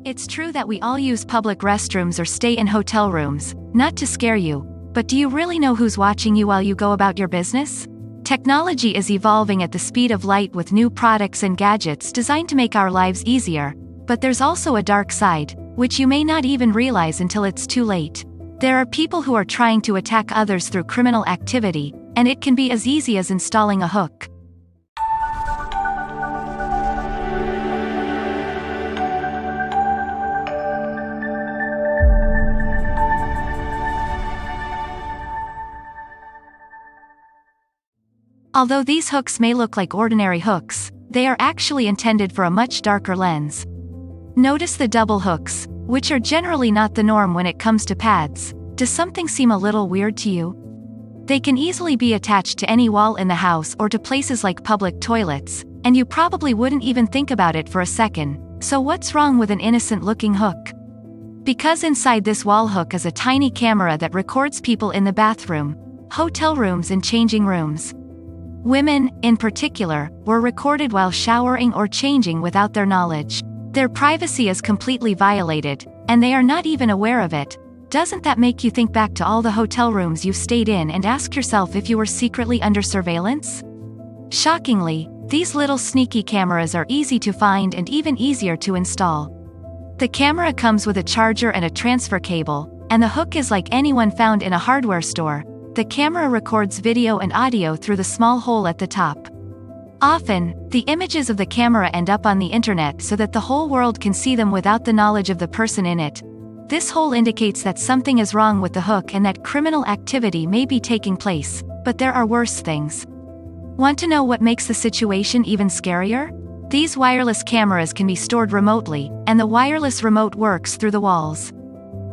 It's true that we all use public restrooms or stay in hotel rooms, not to scare you, but do you really know who's watching you while you go about your business? Technology is evolving at the speed of light with new products and gadgets designed to make our lives easier, but there's also a dark side, which you may not even realize until it's too late. There are people who are trying to attack others through criminal activity, and it can be as easy as installing a hook. Although these hooks may look like ordinary hooks, they are actually intended for a much darker lens. Notice the double hooks, which are generally not the norm when it comes to pads. Does something seem a little weird to you? They can easily be attached to any wall in the house or to places like public toilets, and you probably wouldn't even think about it for a second. So what's wrong with an innocent-looking hook? Because inside this wall hook is a tiny camera that records people in the bathroom, hotel rooms and changing rooms. Women, in particular, were recorded while showering or changing without their knowledge. Their privacy is completely violated, and they are not even aware of it. Doesn't that make you think back to all the hotel rooms you've stayed in and ask yourself if you were secretly under surveillance? Shockingly, these little sneaky cameras are easy to find and even easier to install. The camera comes with a charger and a transfer cable, and the hook is like anyone found in a hardware store. The camera records video and audio through the small hole at the top. Often, the images of the camera end up on the internet so that the whole world can see them without the knowledge of the person in it. This hole indicates that something is wrong with the hook and that criminal activity may be taking place, but there are worse things. Want to know what makes the situation even scarier? These wireless cameras can be stored remotely, and the wireless remote works through the walls.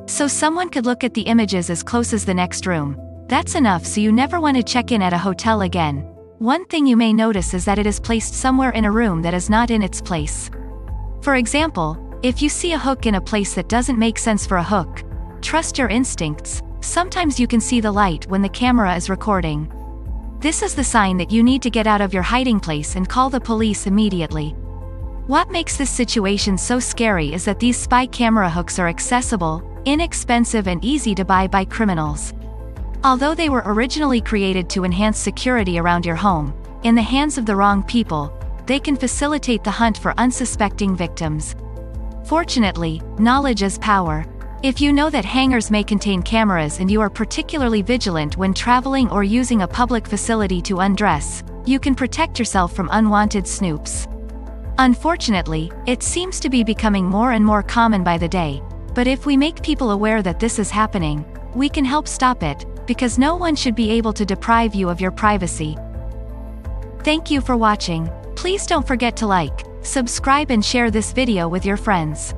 So someone could look at the images as close as the next room. That's enough so you never want to check in at a hotel again. One thing you may notice is that it is placed somewhere in a room that is not in its place. For example, if you see a hook in a place that doesn't make sense for a hook, trust your instincts. Sometimes you can see the light when the camera is recording. This is the sign that you need to get out of your hiding place and call the police immediately. What makes this situation so scary is that these spy camera hooks are accessible, inexpensive and easy to buy by criminals. Although they were originally created to enhance security around your home, in the hands of the wrong people, they can facilitate the hunt for unsuspecting victims. Fortunately, knowledge is power. If you know that hangars may contain cameras and you are particularly vigilant when traveling or using a public facility to undress, you can protect yourself from unwanted snoops. Unfortunately, it seems to be becoming more and more common by the day, but if we make people aware that this is happening, we can help stop it, because no one should be able to deprive you of your privacy. Thank you for watching. Please don't forget to like, subscribe and share this video with your friends.